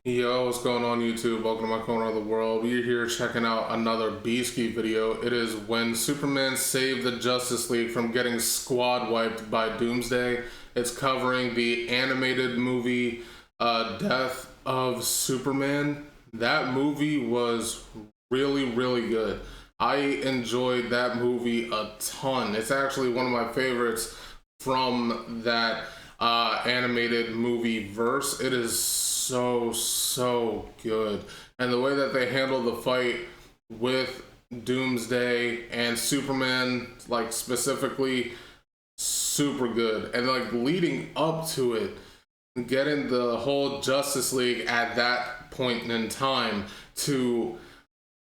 Yo, what's going on YouTube? Welcome to my corner of the world. We're here checking out another Beasky video. It is when Superman saved the Justice League from getting squad wiped by Doomsday. It's covering the animated movie Death of Superman. That movie was really good. I enjoyed that movie a ton. It's actually one of my favorites from that animated movie verse. It is so good, and the way that they handle the fight with Doomsday and Superman, like specifically, super good. And like leading up to it, getting the whole Justice League at that point in time to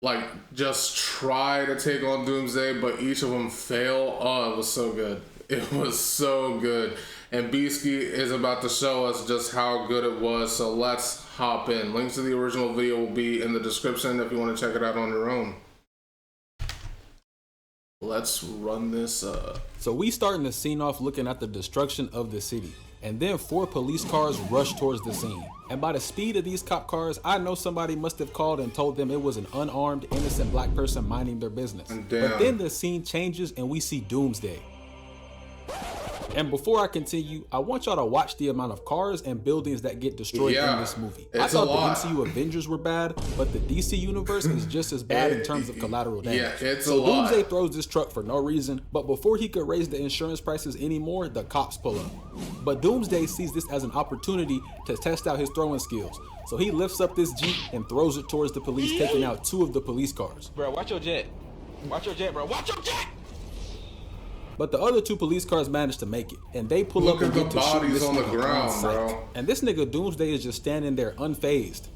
like just try to take on Doomsday, but each of them fail. Oh, it was so good. It was so good. And Beasky is about to show us just how good it was, so let's hop in. Links to the original video will be in the description if you want to check it out on your own. Let's run this up. So we starting the scene off looking at the destruction of the city, and then 4 police cars rush towards the scene. And by the speed of these cop cars, I know somebody must have called and told them it was an unarmed, innocent black person minding their business. But then the scene changes and we see Doomsday. And before I continue, I want y'all to watch the amount of cars and buildings that get destroyed in this movie. I thought the MCU Avengers were bad, but the DC universe is just as bad in terms of collateral damage. So Doomsday throws this truck for no reason, but before he could raise the insurance prices anymore, the cops pull up. But Doomsday sees this as an opportunity to test out his throwing skills. So he lifts up this Jeep and throws it towards the police, taking out 2 of the police cars. Bro, watch your jet. Watch your jet, bro. Watch your jet! But the other 2 police cars managed to make it, and they pull up and get to shoot this on the nigga ground, on sight. bro. And this nigga Doomsday is just standing there unfazed.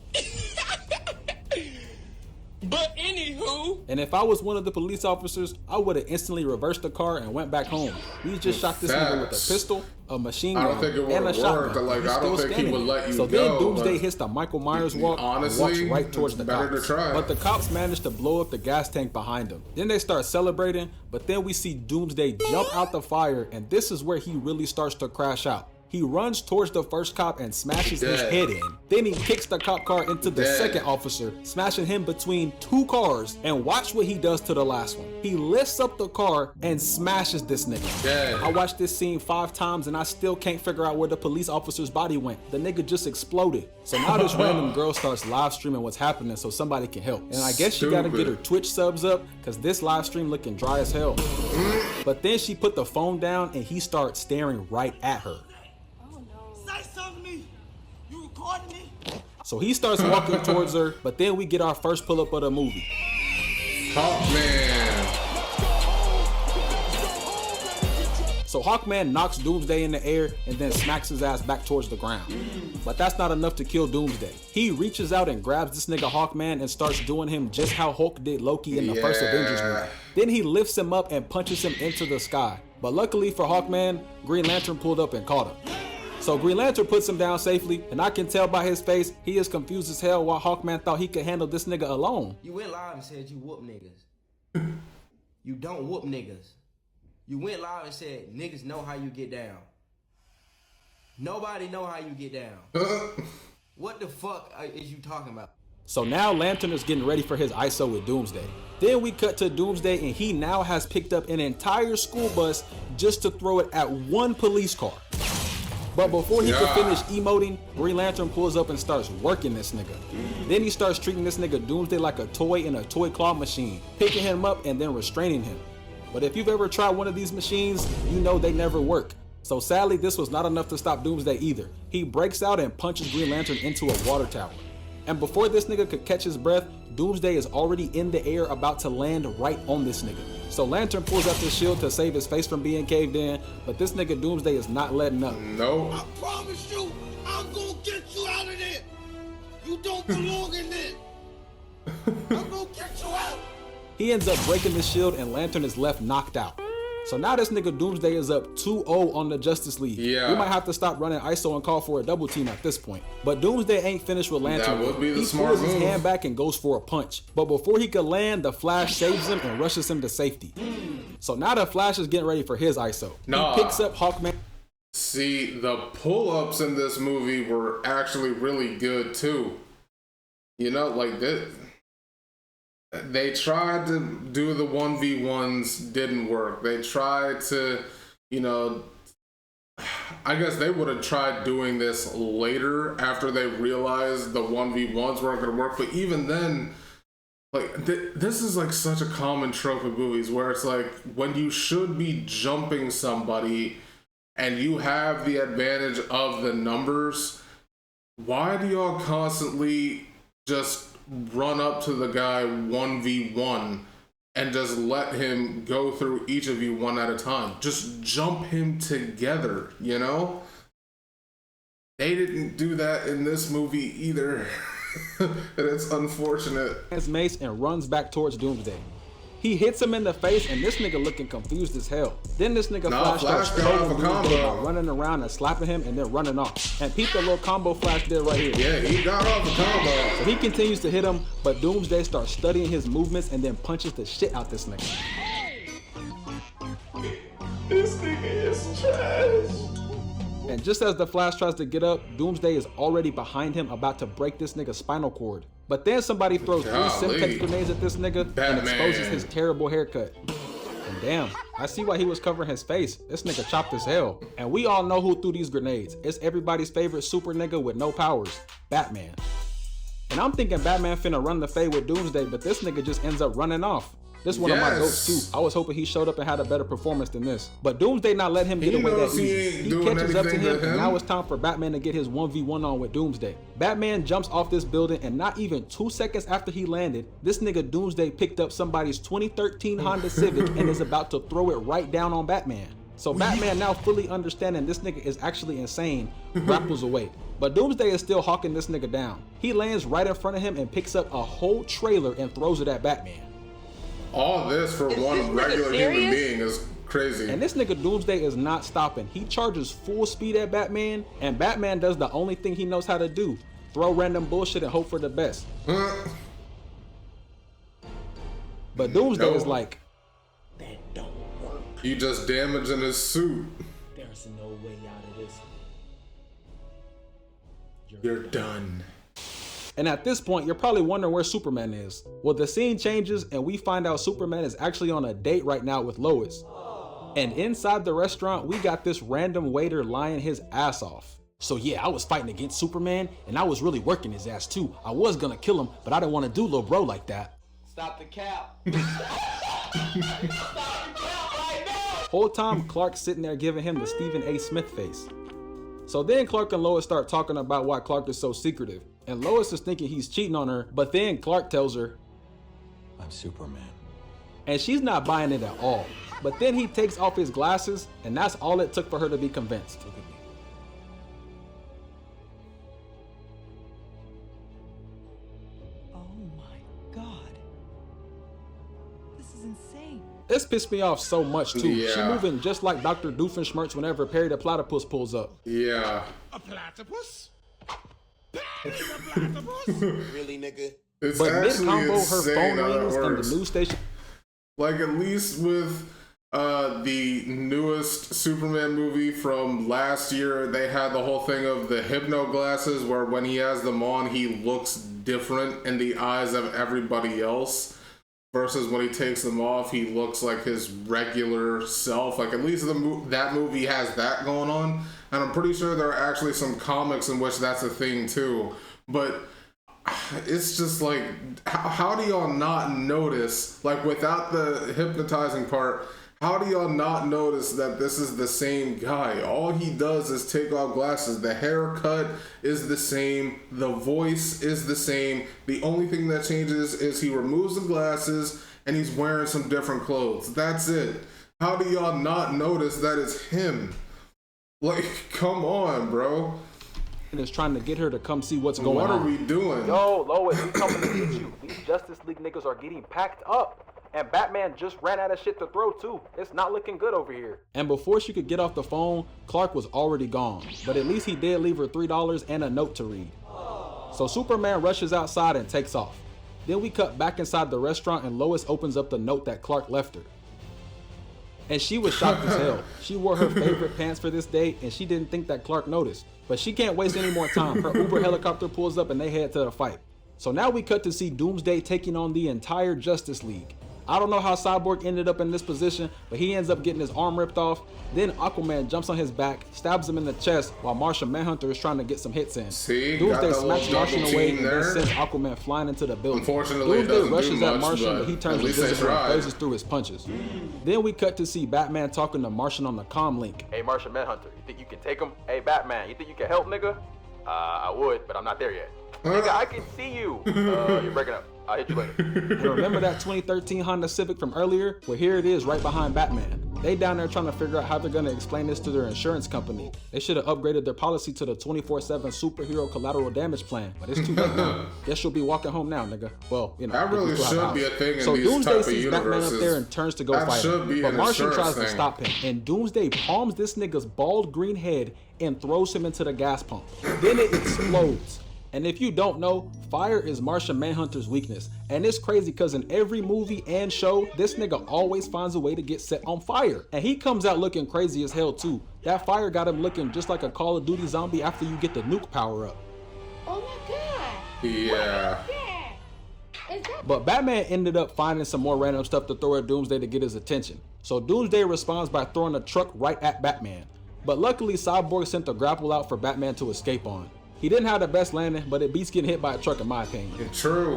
But anywho, and if I was one of the police officers, I would have instantly reversed the car and went back home. We just shot this nigga with a pistol, a machine gun, and a shotgun. Like, I don't think he would let you so go. Then Doomsday hits the Michael Myers walk and walks right towards the cops. But the cops managed to blow up the gas tank behind him. Then they start celebrating, but then we see Doomsday jump out the fire, and this is where he really starts to crash out. He runs towards the first cop and smashes his head in. Then he kicks the cop car into the second officer, smashing him between 2 cars. And watch what he does to the last one. He lifts up the car and smashes this nigga. I watched this scene 5 times and I still can't figure out where the police officer's body went. The nigga just exploded. So now this random girl starts live streaming what's happening so somebody can help. And I guess she gotta get her Twitch subs up because this live stream looking dry as hell. But then she put the phone down and he starts staring right at her. Say something to me. You recording me? So he starts walking towards her, but then we get our first pull-up of the movie. Hawkman. So Hawkman knocks Doomsday in the air and then smacks his ass back towards the ground. But that's not enough to kill Doomsday. He reaches out and grabs this nigga Hawkman and starts doing him just how Hulk did Loki in the first Avengers movie. Then he lifts him up and punches him into the sky. But luckily for Hawkman, Green Lantern pulled up and caught him. So Green Lantern puts him down safely, and I can tell by his face, he is confused as hell why Hawkman thought he could handle this nigga alone. You went live and said you whoop niggas. You don't whoop niggas. You went live and said niggas know how you get down. Nobody know how you get down. What the fuck is you talking about? So now Lantern is getting ready for his ISO with Doomsday. Then we cut to Doomsday and he now has picked up an entire school bus just to throw it at 1 police car. But before he could finish emoting, Green Lantern pulls up and starts working this nigga. Then he starts treating this nigga Doomsday like a toy in a toy claw machine, picking him up and then restraining him. But if you've ever tried one of these machines, you know they never work. So sadly, this was not enough to stop Doomsday either. He breaks out and punches Green Lantern into a water tower. And before this nigga could catch his breath, Doomsday is already in the air about to land right on this nigga. So Lantern pulls out his shield to save his face from being caved in, but this nigga Doomsday is not letting up. No. I promise you, I'm gonna get you out of there. You don't belong in there. I'm gonna get you out. He ends up breaking the shield and Lantern is left knocked out. So now this nigga Doomsday is up 2-0 on the Justice League. We might have to stop running ISO and call for a double team at this point. But Doomsday ain't finished with Lantern. That would be the he smart pulls his move. hand back and goes for a punch. But before he could land, the Flash saves him and rushes him to safety. So now the Flash is getting ready for his ISO. He picks up Hawkman. See, the pull-ups in this movie were actually really good too. You know, like that. They tried to do the 1v1s, didn't work. They tried to, you know, I guess they would have tried doing this later after they realized the 1v1s weren't going to work. But even then, like, this is like such a common trope of movies where it's like when you should be jumping somebody and you have the advantage of the numbers, why do y'all constantly just run up to the guy 1v1 and just let him go through each of you one at a time? Just jump him together, you know? They didn't do that in this movie either. And it's unfortunate. His mace and runs back towards Doomsday. He hits him in the face, and this nigga looking confused as hell. Then this nigga Flash starts trolling Doomsday by running around and slapping him and then running off. And peep the little combo Flash did right here. Yeah, he got off the combo. So he continues to hit him, but Doomsday starts studying his movements and then punches the shit out this nigga. This nigga is trash. And just as the Flash tries to get up, Doomsday is already behind him about to break this nigga's spinal cord. But then somebody throws 3 Semtex grenades at this nigga and exposes his terrible haircut. And damn, I see why he was covering his face. This nigga chopped as hell. And we all know who threw these grenades. It's everybody's favorite super nigga with no powers, Batman. And I'm thinking Batman finna run the fade with Doomsday, but this nigga just ends up running off. This is one of my goats too. I was hoping he showed up and had a better performance than this. But Doomsday not letting him get away that easy. He catches up to him, and now it's time for Batman to get his 1v1 on with Doomsday. Batman jumps off this building, and not even 2 seconds after he landed, this nigga Doomsday picked up somebody's 2013 Honda Civic and is about to throw it right down on Batman. So Batman, now fully understanding this nigga is actually insane, grapples away. But Doomsday is still hawking this nigga down. He lands right in front of him and picks up a whole trailer and throws it at Batman. All this for one regular human being is crazy. And this nigga Doomsday is not stopping. He charges full speed at Batman, and Batman does the only thing he knows how to do: throw random bullshit and hope for the best. But Doomsday is like, that don't work. You just damaging his suit. There's no way out of this. You're done. And at this point, you're probably wondering where Superman is. Well, the scene changes and we find out Superman is actually on a date right now with Lois. And inside the restaurant, we got this random waiter lying his ass off. So yeah, I was fighting against Superman and I was really working his ass too. I was gonna kill him, but I didn't want to do little bro like that. Stop the cap. Whole time, Clark's sitting there giving him the Stephen A. Smith face. So then Clark and Lois start talking about why Clark is so secretive. And Lois is thinking he's cheating on her, but then Clark tells her, I'm Superman. And she's not buying it at all. But then he takes off his glasses, and that's all it took for her to be convinced. Look at me. Oh my God. This is insane. This pissed me off so much too. Yeah. She moving just like Dr. Doofenshmirtz whenever Perry the Platypus pulls up. Yeah. A platypus? Really, nigga? It's But actually mid-combo, her insane phone how it rings and works. the news station. Like, at least with the newest Superman movie from last year, they had the whole thing of the hypno glasses where when he has them on, he looks different in the eyes of everybody else. Versus when he takes them off, he looks like his regular self. Like, at least that movie has that going on. And I'm pretty sure there are actually some comics in which that's a thing too. But it's just like, how do y'all not notice, like without the hypnotizing part, how do y'all not notice that this is the same guy? All he does is take off glasses. The haircut is the same. The voice is the same. The only thing that changes is he removes the glasses and he's wearing some different clothes. That's it. How do y'all not notice that it's him? Like, come on, bro. And is trying to get her to come see what's going on. What are we doing? Yo, Lois, we coming to get you. These Justice League niggas are getting packed up. And Batman just ran out of shit to throw too. It's not looking good over here. And before she could get off the phone, Clark was already gone. But at least he did leave her $3 and a note to read. So Superman rushes outside and takes off. Then we cut back inside the restaurant and Lois opens up the note that Clark left her. And she was shocked as hell. She wore her favorite pants for this day and she didn't think that Clark noticed. But she can't waste any more time. Her Uber helicopter pulls up and they head to the fight. So now we cut to see Doomsday taking on the entire Justice League. I don't know how Cyborg ended up in this position, but he ends up getting his arm ripped off. Then Aquaman jumps on his back, stabs him in the chest while Martian Manhunter is trying to get some hits in. See, Doomsday smacks Martian away and then sends Aquaman flying into the building. Unfortunately, Doomsday rushes at Martian, but he turns invisible and phases through his punches. Then we cut to see Batman talking to Martian on the comm link. Hey Martian Manhunter, you think you can take him? Hey Batman, you think you can help, nigga? I would, but I'm not there yet. Nigga, I can see you. You're breaking up. I'll hit you later. And remember that 2013 Honda Civic from earlier? Well, here it is right behind Batman. They down there trying to figure out how they're gonna explain this to their insurance company. They should have upgraded their policy to the 24/7 superhero collateral damage plan, but it's too late now. Guess you'll be walking home now, nigga. Well, you know. That really should be a thing in so these Doomsday type of sees universes. Batman up there and turns to go That fight should him, be but an Martian insurance tries to stop him, and Doomsday palms this nigga's bald green head and throws him into the gas pump. Then it explodes. And if you don't know, fire is Martian Manhunter's weakness. And it's crazy because in every movie and show, this nigga always finds a way to get set on fire. And he comes out looking crazy as hell too. That fire got him looking just like a Call of Duty zombie after you get the nuke power up. Oh my god. Yeah. But Batman ended up finding some more random stuff to throw at Doomsday to get his attention. So Doomsday responds by throwing a truck right at Batman. But luckily Cyborg sent the grapple out for Batman to escape on. He didn't have the best landing, but it beats getting hit by a truck in my opinion. True.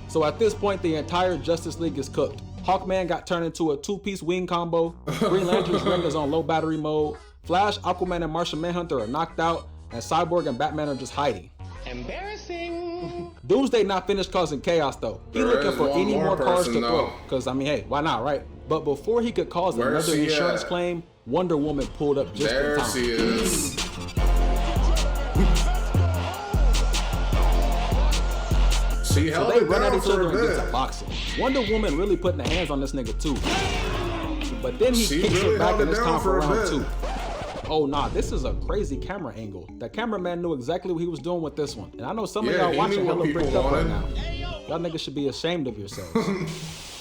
So at this point, the entire Justice League is cooked. Hawkman got turned into a two-piece wing combo. Green Lantern's ring is on low battery mode. Flash, Aquaman, and Martian Manhunter are knocked out, and Cyborg and Batman are just hiding. Embarrassing. Doomsday not finished causing chaos though. He looking for any more cars to throw. Cause I mean, hey, why not, right? But before he could cause another insurance claim, Wonder Woman pulled up just in time. There she is. So they run at each other and get to boxing. Wonder Woman really putting the hands on this nigga too. But then he kicks her back and it's time for round 2. Oh nah, this is a crazy camera angle. The cameraman knew exactly what he was doing with this one. And I know some of y'all watching hella bricked up right now. Y'all niggas should be ashamed of yourselves.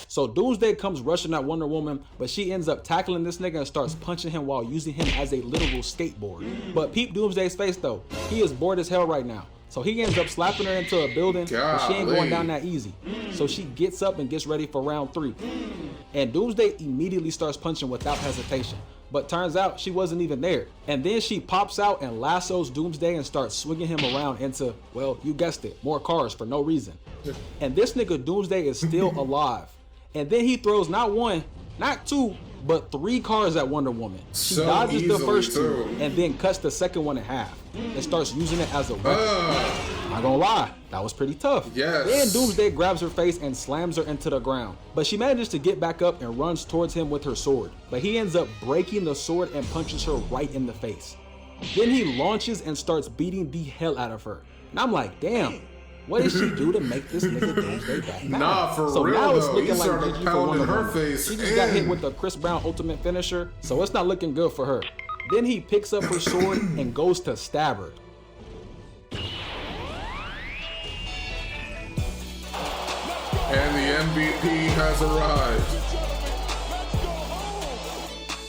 So Doomsday comes rushing at Wonder Woman, but she ends up tackling this nigga and starts punching him while using him as a literal skateboard. But peep Doomsday's face though. He is bored as hell right now. So he ends up slapping her into a building, but she ain't going down that easy. So she gets up and gets ready for round 3. And Doomsday immediately starts punching without hesitation. But turns out she wasn't even there. And then she pops out and lassos Doomsday and starts swinging him around into, well, you guessed it, more cars for no reason. And this nigga Doomsday is still alive. And then he throws not 1, not 2, but 3 cars at Wonder Woman. She dodges the first 2 and then cuts the second one in half and starts using it as a weapon. Not gonna lie, that was pretty tough. Yes. Then Doomsday grabs her face and slams her into the ground. But she manages to get back up and runs towards him with her sword. But he ends up breaking the sword and punches her right in the face. Then he launches and starts beating the hell out of her. And I'm like, damn. What did she do to make this nigga Doomsday back? Nah, for so real now it's though. looking He like started GG for pounding Wonder her Woman. face She just got hit with the Chris Brown ultimate finisher, so it's not looking good for her. Then he picks up her sword and goes to stab her. And the MVP has arrived.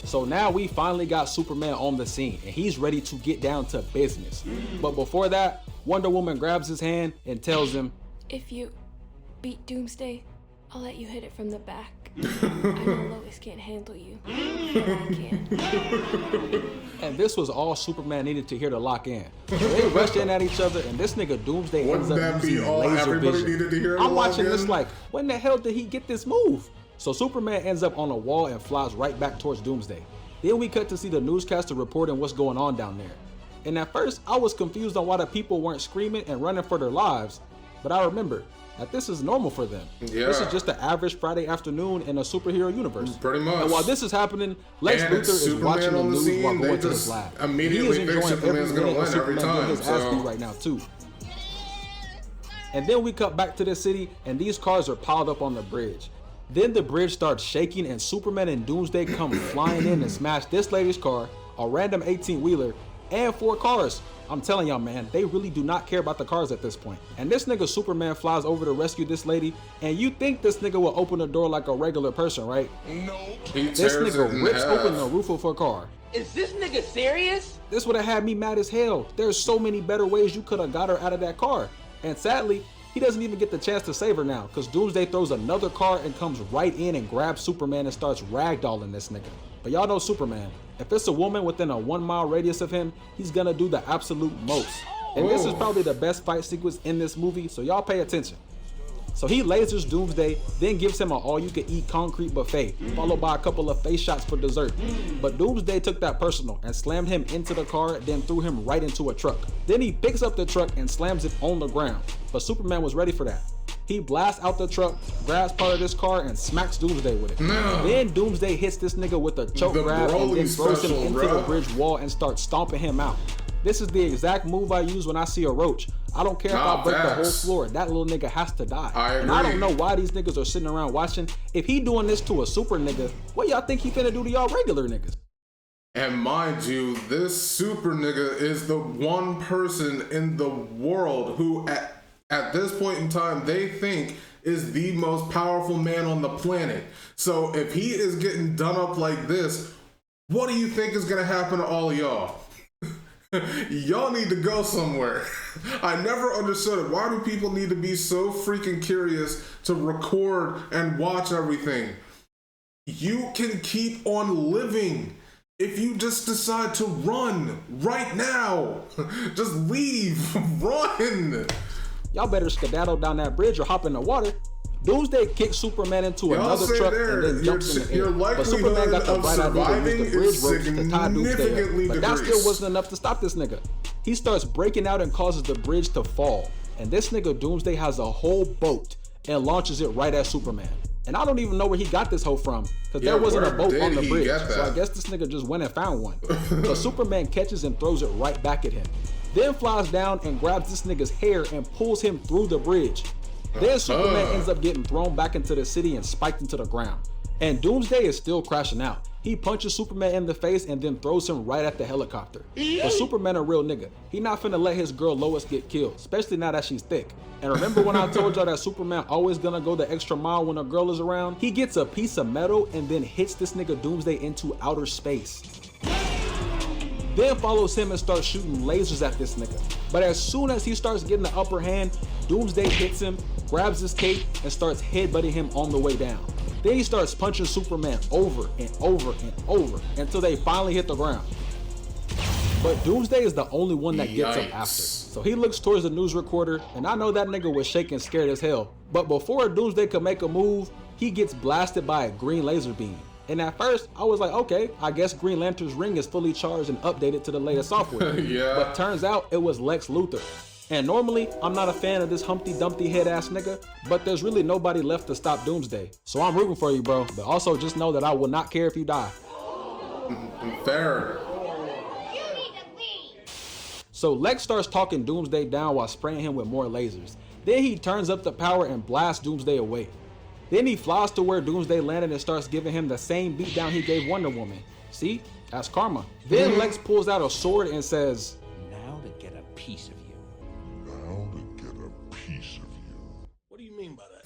So now we finally got Superman on the scene and he's ready to get down to business. But before that, Wonder Woman grabs his hand and tells him, if you beat Doomsday, I'll let you hit it from the back. I know Lois can't handle you, but I can. And this was all Superman needed to hear to lock in. So they rushed in at each other and this nigga Doomsday ends up using laser vision. I'm watching this like, when the hell did he get this move? So Superman ends up on a wall and flies right back towards Doomsday. Then we cut to see the newscaster reporting what's going on down there. And at first, I was confused on why the people weren't screaming and running for their lives. But I remember that this is normal for them. Yeah. This is just an average Friday afternoon in a superhero universe. Pretty much. And while this is happening, Lex Luthor is watching the news while going to his lab. He is enjoying every minute of Superman getting his ass beat right now too. And then we cut back to the city and these cars are piled up on the bridge. Then the bridge starts shaking and Superman and Doomsday come flying in and smash this lady's car, a random 18-wheeler, and 4 cars. I'm telling y'all, man, they really do not care about the cars at this point. And this nigga Superman flies over to rescue this lady, and you think this nigga will open the door like a regular person, right? No. This nigga rips open the roof of her car. Is this nigga serious? This would have had me mad as hell. There's so many better ways you could have got her out of that car. And sadly, He doesn't even get the chance to save her now, because Doomsday throws another car and comes right in and grabs Superman and starts ragdolling this nigga. But y'all know Superman. If it's a woman within a 1 mile radius of him, he's gonna do the absolute most. And this is probably the best fight sequence in this movie, so y'all pay attention. So he lasers Doomsday, then gives him an all-you-can-eat concrete buffet, followed by a couple of face shots for dessert. But Doomsday took that personal and slammed him into the car, then threw him right into a truck. Then he picks up the truck and slams it on the ground. But Superman was ready for that. He blasts out the truck, grabs part of this car, and smacks Doomsday with it. Then Doomsday hits this nigga with a choke grab and then throws him into the bridge wall and starts stomping him out. This is the exact move I use when I see a roach. I don't care if I break the whole floor, that little nigga has to die. And I don't know why these niggas are sitting around watching. If he doing this to a super nigga, what y'all think he finna do to y'all regular niggas? And mind you, this super nigga is the one person in the world who at this point in time they think is the most powerful man on the planet. So if he is getting done up like this, what do you think is gonna happen to all of y'all? Y'all need to go somewhere. I never understood it. Why do people need to be so freaking curious to record and watch everything? You can keep on living if you just decide to run right now. Just leave, run. Y'all better skedaddle down that bridge or hop in the water. Doomsday kicks Superman into another truck and then jumps in the air. But Superman got the right idea to use the bridge ropes to tie Doomsday up. But that still wasn't enough to stop this nigga. He starts breaking out and causes the bridge to fall. And this nigga Doomsday has a whole boat and launches it right at Superman. And I don't even know where he got this hoe from, because there wasn't a boat on the bridge. So I guess this nigga just went and found one. So Superman catches and throws it right back at him. Then flies down and grabs this nigga's hair and pulls him through the bridge. Then Superman ends up getting thrown back into the city and spiked into the ground. And Doomsday is still crashing out. He punches Superman in the face and then throws him right at the helicopter. But Superman a real nigga. He not finna let his girl Lois get killed, especially now that she's thick. And remember when I told y'all that Superman always gonna go the extra mile when a girl is around? He gets a piece of metal and then hits this nigga Doomsday into outer space. Then follows him and starts shooting lasers at this nigga. But as soon as he starts getting the upper hand, Doomsday hits him, grabs his cape, and starts headbutting him on the way down. Then he starts punching Superman over and over and over until they finally hit the ground. But Doomsday is the only one that gets up after. So he looks towards the news recorder, and I know that nigga was shaking scared as hell. But before Doomsday could make a move, he gets blasted by a green laser beam. And at first, I was like, okay, I guess Green Lantern's ring is fully charged and updated to the latest software. But turns out it was Lex Luthor. And normally, I'm not a fan of this Humpty Dumpty head ass nigga, but there's really nobody left to stop Doomsday. So I'm rooting for you, bro. But also just know that I will not care if you die. Fair. So Lex starts talking Doomsday down while spraying him with more lasers. Then he turns up the power and blasts Doomsday away. Then he flies to where Doomsday landed and starts giving him the same beatdown he gave Wonder Woman. See? That's karma. Then Lex pulls out a sword and says, "Now to get a piece of you." Now to get a piece of you. What do you mean by that?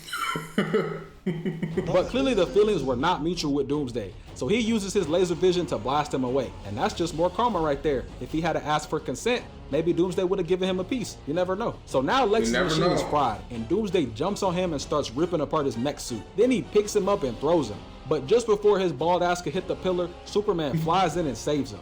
But clearly the feelings were not mutual with Doomsday. So he uses his laser vision to blast him away. And that's just more karma right there. If he had to ask for consent, maybe Doomsday would have given him a piece. You never know. So now Lex's machine is fried, and Doomsday jumps on him and starts ripping apart his mech suit. Then he picks him up and throws him. But just before his bald ass could hit the pillar, Superman flies in and saves him.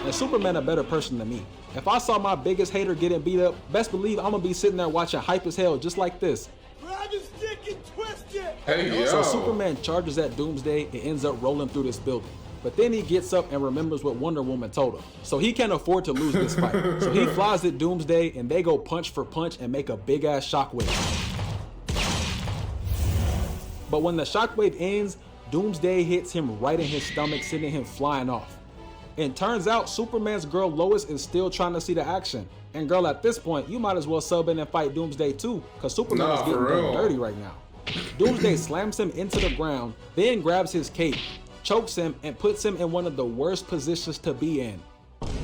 And Superman a better person than me. If I saw my biggest hater getting beat up, best believe I'm gonna be sitting there watching hype as hell just like this. Grab his dick and twist it! Hey, yo. So Superman charges at Doomsday and ends up rolling through this building. But then he gets up and remembers what Wonder Woman told him. So he can't afford to lose this fight. So he flies at Doomsday and they go punch for punch and make a big ass shockwave. But when the shockwave ends, Doomsday hits him right in his stomach, sending him flying off. And turns out Superman's girl Lois is still trying to see the action. And girl, at this point, you might as well sub in and fight Doomsday too, cause Superman is getting done dirty right now. Doomsday slams him into the ground, then grabs his cape, chokes him, and puts him in one of the worst positions to be in.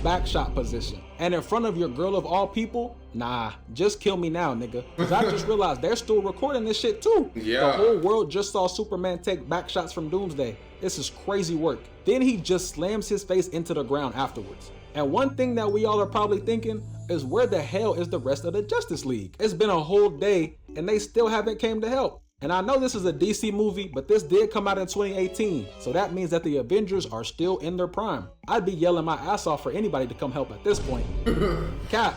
Backshot position. And in front of your girl of all people? Nah, just kill me now, nigga. Cause I just realized they're still recording this shit too. The whole world just saw Superman take backshots from Doomsday. This is crazy work. Then he just slams his face into the ground afterwards. And one thing that we all are probably thinking is, where the hell is the rest of the Justice League? It's been a whole day and they still haven't came to help. And I know this is a DC movie, but this did come out in 2018, so that means that the Avengers are still in their prime. I'd be yelling my ass off for anybody to come help at this point. Cap,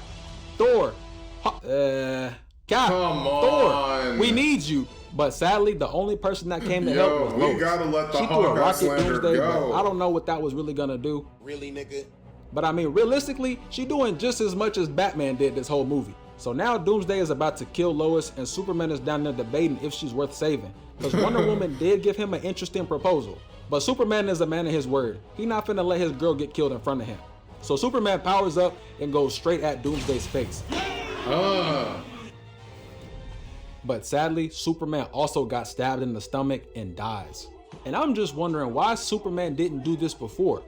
Thor, Cap, Thor, we need you. But sadly, the only person that came to help was Lois. We gotta let the she threw a Hawkeye rocket slander Doomsday, go. but I don't know what that was really gonna do. Really, nigga? But I mean, realistically, she doing just as much as Batman did this whole movie. So now Doomsday is about to kill Lois, and Superman is down there debating if she's worth saving. Because Wonder Woman did give him an interesting proposal. But Superman is a man of his word. He not finna let his girl get killed in front of him. So Superman powers up and goes straight at Doomsday's face. But sadly, Superman also got stabbed in the stomach and dies. And I'm just wondering why Superman didn't do this before.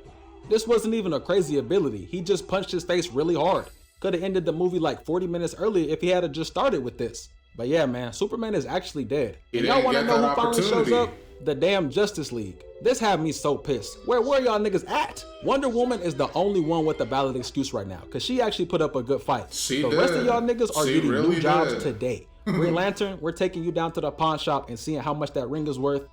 This wasn't even a crazy ability. He just punched his face really hard. Could have ended the movie like 40 minutes earlier if he had just started with this. But yeah, man, Superman is actually dead. And y'all want to know who finally shows up? The damn Justice League. This had me so pissed. Where were y'all niggas at? Wonder Woman is the only one with a valid excuse right now, because she actually put up a good fight. The rest of y'all niggas are getting new jobs today. Green Lantern, we're taking you down to the pawn shop and seeing how much that ring is worth.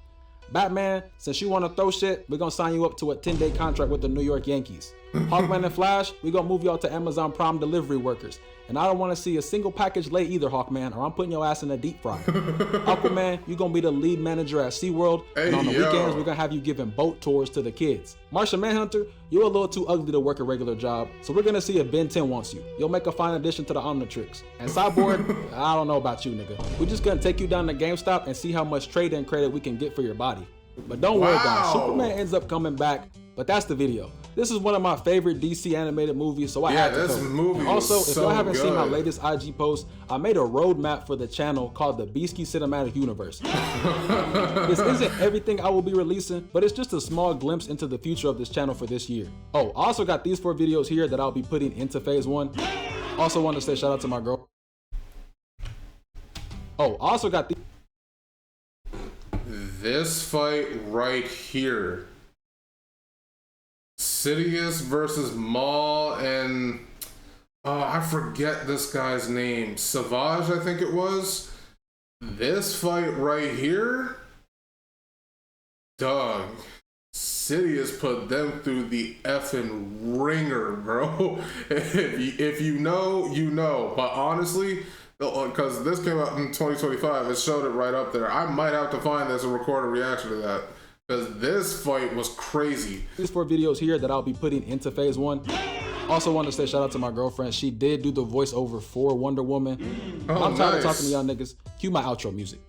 Batman, since you want to throw shit, we're gonna sign you up to a 10-day contract with the New York Yankees. Hawkman and Flash, we're gonna move y'all to Amazon Prime delivery workers. And I don't want to see a single package late either, Hawkman, or I'm putting your ass in a deep fry. Aquaman, you're gonna be the lead manager at SeaWorld, and on the weekends, we're gonna have you giving boat tours to the kids. Martian Manhunter, you're a little too ugly to work a regular job, so we're gonna see if Ben 10 wants you. You'll make a fine addition to the Omnitrix. And Cyborg, I don't know about you, nigga. We're just gonna take you down to GameStop and see how much trade-in credit we can get for your body. But don't worry, guys, Superman ends up coming back, but that's the video. This is one of my favorite DC animated movies, so I had to cover it. Also, if y'all haven't seen my latest IG post, I made a roadmap for the channel called the Beasky Cinematic Universe. This isn't everything I will be releasing, but it's just a small glimpse into the future of this channel for this year. Oh, I also got these 4 videos here that I'll be putting into phase 1. Also want to say shout out to my girl. Oh, I also got these. This fight right here. Sidious versus Maul and I forget this guy's name. Savage, I think it was. This fight right here, dog. Sidious put them through the effing ringer, bro. If you know, you know. But honestly, because this came out in 2025, it showed it right up there. I might have to find this and record a reaction to that, because this fight was crazy. These 4 videos here that I'll be putting into phase 1. Also want to say shout out to my girlfriend. She did do the voiceover for Wonder Woman. I'm tired of talking to y'all niggas. Cue my outro music.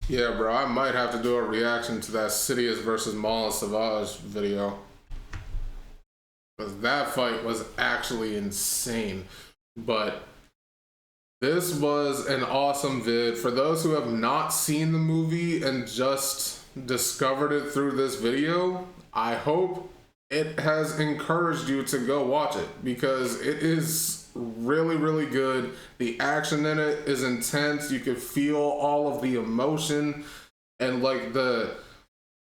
Yeah, bro, I might have to do a reaction to that Sidious versus Maul and Savage video, because that fight was actually insane. But this was an awesome vid. For those who have not seen the movie and just discovered it through this video, I hope it has encouraged you to go watch it, because it is really, really good. The action in it is intense. You can feel all of the emotion and like the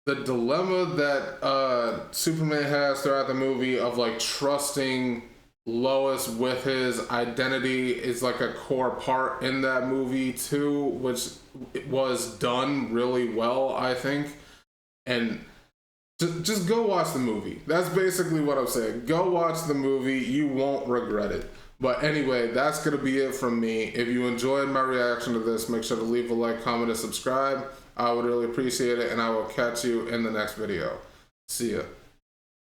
dilemma that Superman has throughout the movie of like trusting Lois with his identity is like a core part in that movie too, which was done really well, I think. And just go watch the movie. That's basically what I'm saying. Go watch the movie. You won't regret it. But anyway, that's going to be it from me. If you enjoyed my reaction to this, make sure to leave a like, comment, and subscribe. I would really appreciate it, and I will catch you in the next video. See ya.